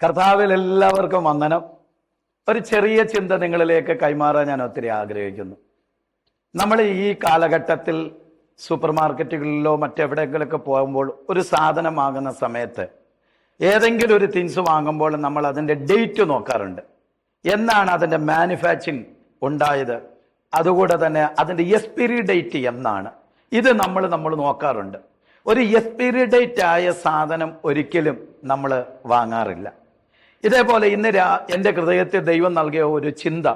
കർത്താവിൽ എല്ലാവർക്കും വന്ദനം. ഒരു ചെറിയ ചിന്ത നിങ്ങളിലേക്ക് കൈമാറാൻ ഞാൻ ഒത്തിരി ആഗ്രഹിക്കുന്നു. നമ്മൾ ഈ കാലഘട്ടത്തിൽ സൂപ്പർ മാർക്കറ്റുകളിലോ മറ്റെവിടെയെങ്കിലൊക്കെ പോകുമ്പോൾ ഒരു സാധനം വാങ്ങുന്ന സമയത്ത് ഏതെങ്കിലും ഒരു തിങ്സ് വാങ്ങുമ്പോൾ നമ്മൾ അതിൻ്റെ ഡേറ്റ് നോക്കാറുണ്ട്. എന്നാണ് അതിൻ്റെ മാനുഫാക്ചറിങ് ഉണ്ടായത്, അതുകൂടെ തന്നെ അതിൻ്റെ എക്സ്പയറി ഡേറ്റ് എന്നാണ്. ഇത് നമ്മൾ നോക്കാറുണ്ട്. ഒരു എക്സ്പയറി ഡേറ്റ് ആയ സാധനം ഒരിക്കലും നമ്മൾ വാങ്ങാറില്ല. ഇതേപോലെ ഇന്ന് എൻ്റെ ഹൃദയത്തിൽ ദൈവം നൽകിയ ഒരു ചിന്ത,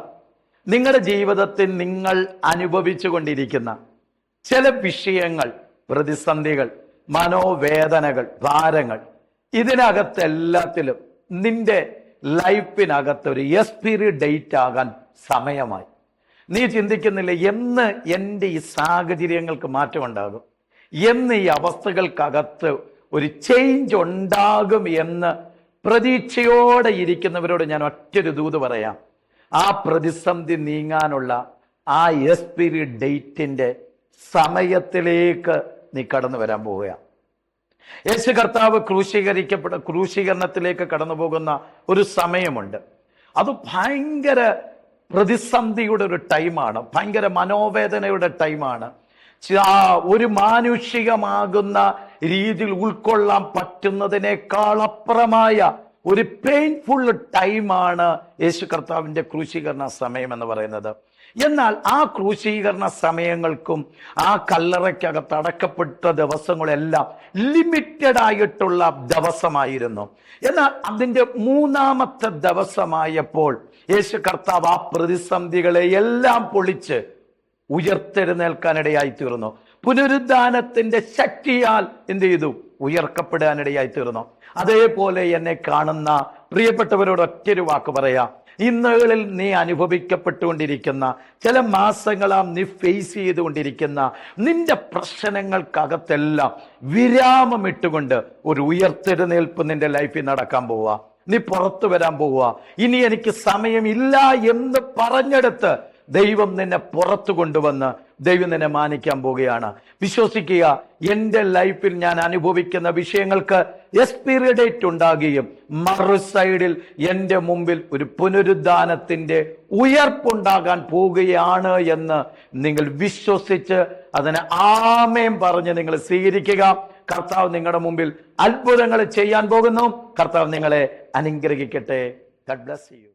നിങ്ങളുടെ ജീവിതത്തിൽ നിങ്ങൾ അനുഭവിച്ചു കൊണ്ടിരിക്കുന്ന ചില വിഷയങ്ങൾ, പ്രതിസന്ധികൾ, മനോവേദനകൾ, ഭാരങ്ങൾ, ഇതിനകത്തെല്ലാത്തിലും നിന്റെ ലൈഫിനകത്ത് ഒരു എക്സ്പയറി ഡേറ്റ് ആകാൻ സമയമായി. നീ ചിന്തിക്കുന്നില്ല എന്ന് എൻ്റെ ഈ സാഹചര്യങ്ങൾക്ക് മാറ്റമുണ്ടാകും, എന്ന് ഈ അവസ്ഥകൾക്കകത്ത് ഒരു ചേഞ്ച് ഉണ്ടാകും എന്ന് പ്രതീക്ഷയോടെ ഇരിക്കുന്നവരോട് ഞാൻ ഒറ്റൊരു ദൂത് പറയാം. ആ പ്രതിസന്ധി നീങ്ങാനുള്ള ആ എക്സ്പയറി ഡേറ്റിന്റെ സമയത്തിലേക്ക് നീ കടന്നു വരാൻ പോവുകയാണ്. യേശു കർത്താവ് ക്രൂശീകരണത്തിലേക്ക് കടന്നു പോകുന്ന ഒരു സമയമുണ്ട്. അത് ഭയങ്കര പ്രതിസന്ധിയുടെ ഒരു ടൈമാണ്, ഭയങ്കര മനോവേദനയുടെ ടൈമാണ്. ഒരു മാനുഷികമാകുന്ന രീതിയിൽ ഉൾക്കൊള്ളാൻ പറ്റുന്നതിനേക്കാൾ അപ്പുറമായ ഒരു പെയിൻഫുൾ ടൈമാണ് യേശു കർത്താവിൻ്റെ ക്രൂശീകരണ സമയം എന്ന് പറയുന്നത്. എന്നാൽ ആ ക്രൂശീകരണ സമയങ്ങൾക്കും ആ കല്ലറയ്ക്കകത്ത് അടക്കപ്പെട്ട ദിവസങ്ങളെല്ലാം ലിമിറ്റഡ് ആയിട്ടുള്ള ദിവസമായിരുന്നു. എന്നാൽ അതിൻ്റെ മൂന്നാമത്തെ ദിവസമായപ്പോൾ യേശു കർത്താവ് ആ പ്രതിസന്ധികളെ എല്ലാം പൊളിച്ച് ഉയർത്തെഴുന്നേൽക്കാനിടയായി തീർന്നു. പുനരുദ്ധാനത്തിന്റെ ശക്തിയാൽ എന്ത് ചെയ്തു? ഉയർക്കപ്പെടാനിടയായി തീർന്നു. അതേപോലെ എന്നെ കാണുന്ന പ്രിയപ്പെട്ടവരോട് ഒറ്റൊരു വാക്ക് പറയാം. ഇന്നുകളിൽ നീ അനുഭവിക്കപ്പെട്ടുകൊണ്ടിരിക്കുന്ന ചില മാസങ്ങളാം നീ ഫേസ് ചെയ്തുകൊണ്ടിരിക്കുന്ന നിന്റെ പ്രശ്നങ്ങൾക്കകത്തെല്ലാം വിരാമമിട്ടുകൊണ്ട് ഒരു ഉയർത്തെഴുന്നേൽപ്പ് നിന്റെ ലൈഫിൽ നടക്കാൻ പോവുക. നീ പുറത്തു വരാൻ പോവുക. ഇനി എനിക്ക് സമയമില്ല എന്ന് പറഞ്ഞെടുത്ത് ദൈവം നിന്നെ പുറത്തു കൊണ്ടുവന്ന് ദൈവം നിന്നെ മാനിക്കാൻ പോവുകയാണ്. വിശ്വസിക്കുക, എൻ്റെ ലൈഫിൽ ഞാൻ അനുഭവിക്കുന്ന വിഷയങ്ങൾക്ക് എക്സ്പയറി ഡേറ്റ് ഉണ്ടാകുകയും മറു സൈഡിൽ എൻ്റെ മുമ്പിൽ ഒരു പുനരുദ്ധാനത്തിന്റെ ഉയർപ്പുണ്ടാകാൻ പോവുകയാണ് എന്ന് നിങ്ങൾ വിശ്വസിച്ച് അതിനെ ആമേൻ പറഞ്ഞ് നിങ്ങൾ സ്വീകരിക്കുക. കർത്താവ് നിങ്ങളുടെ മുമ്പിൽ അത്ഭുതങ്ങൾ ചെയ്യാൻ പോകുന്നു. കർത്താവ് നിങ്ങളെ അനുഗ്രഹിക്കട്ടെ. God bless you.